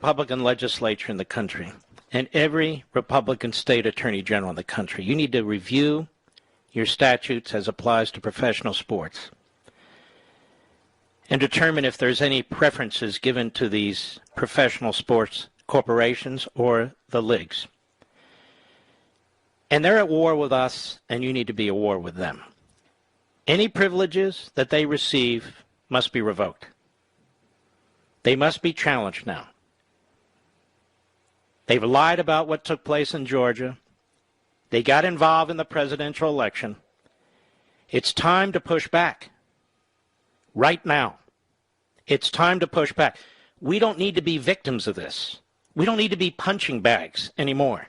Republican legislature in the country and every Republican state attorney general in the country, you need to review your statutes as applies to professional sports and determine if there's any preferences given to these professional sports corporations or the leagues. And they're at war with us, and you need to be at war with them. Any privileges that they receive must be revoked. They must be challenged now. They've lied about what took place in Georgia. They got involved in the presidential election. It's time to push back. Right now. It's time to push back. We don't need to be victims of this. We don't need to be punching bags anymore.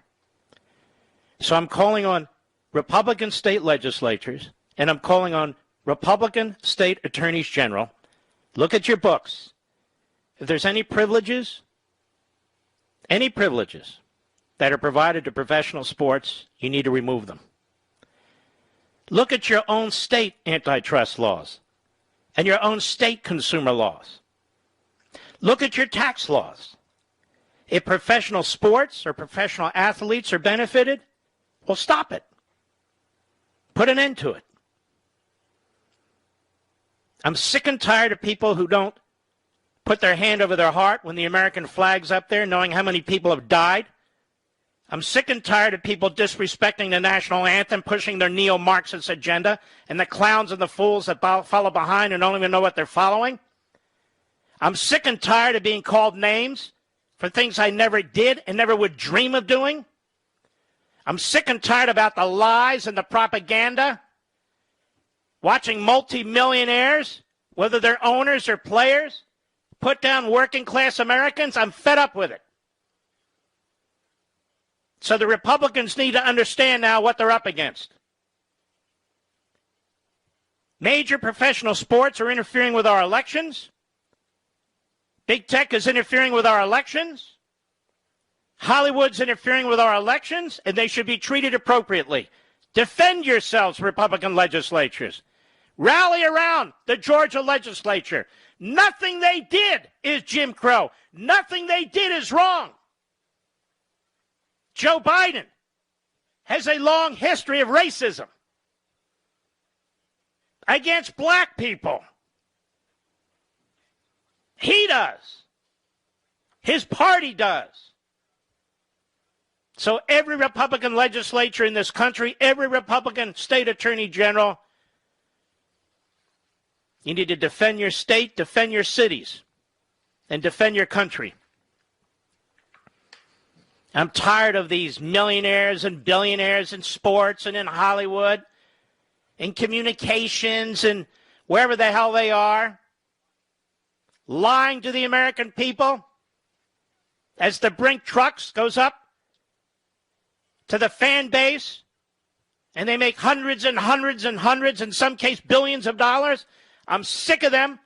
So I'm calling on Republican state legislatures, and I'm calling on Republican state attorneys general. Look at your books. If there's any privileges that are provided to professional sports, you need to remove them. Look at your own state antitrust laws and your own state consumer laws. Look at your tax laws. If professional sports or professional athletes are benefited, well, stop it. Put an end to it. I'm sick and tired of people who don't put their hand over their heart when the American flag's up there, knowing how many people have died. I'm sick and tired of people disrespecting the national anthem, pushing their neo-Marxist agenda, and the clowns and the fools that follow behind and don't even know what they're following. I'm sick and tired of being called names for things I never did and never would dream of doing. I'm sick and tired about the lies and the propaganda. Watching multimillionaires, whether they're owners or players, put down working class Americans. I'm fed up with it. So the Republicans need to understand now what they're up against. Major professional sports are interfering with our elections. Big tech is interfering with our elections. Hollywood's interfering with our elections, and they should be treated appropriately. Defend yourselves, Republican legislatures. Rally around the Georgia legislature. Nothing they did is Jim Crow. Nothing they did is wrong. Joe Biden has a long history of racism against black people. He does. His party does. So every Republican legislature in this country, every Republican state attorney general, you need to defend your state, defend your cities, and defend your country. I'm tired of these millionaires and billionaires in sports and in Hollywood, in communications and wherever the hell they are, lying to the American people as the Brink trucks goes up to the fan base and they make hundreds and hundreds and hundreds, in some case billions of dollars. I'm sick of them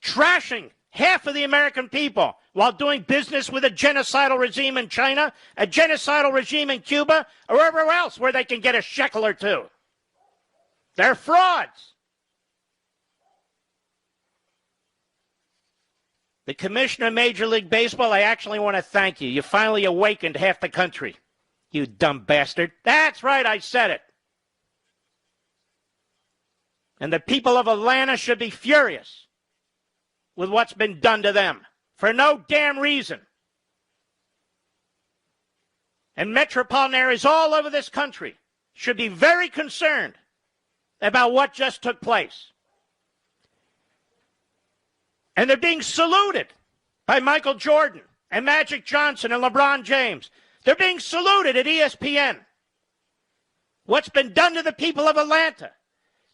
trashing half of the American people while doing business with a genocidal regime in China, a genocidal regime in Cuba, or wherever else where they can get a shekel or two. They're frauds. The commissioner of Major League Baseball, I actually want to thank you. You finally awakened half the country, you dumb bastard. That's right, I said it. And the people of Atlanta should be furious with what's been done to them for no damn reason. And metropolitan areas all over this country should be very concerned about what just took place. And they're being saluted by Michael Jordan and Magic Johnson and LeBron James. They're being saluted at ESPN. What's been done to the people of Atlanta?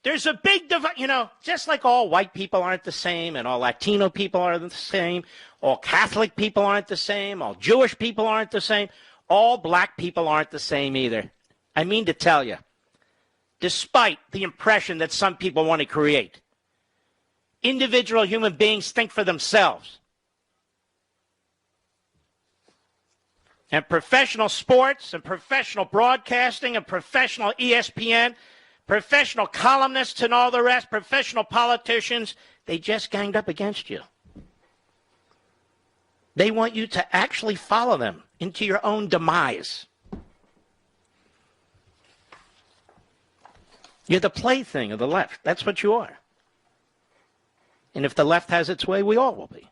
There's a big divide, just like all white people aren't the same and all Latino people aren't the same, all Catholic people aren't the same, all Jewish people aren't the same, all black people aren't the same either. I mean to tell you, despite the impression that some people want to create, individual human beings think for themselves. And professional sports and professional broadcasting and professional ESPN, professional columnists and all the rest, professional politicians, they just ganged up against you. They want you to actually follow them into your own demise. You're the plaything of the left. That's what you are. And if the left has its way, we all will be.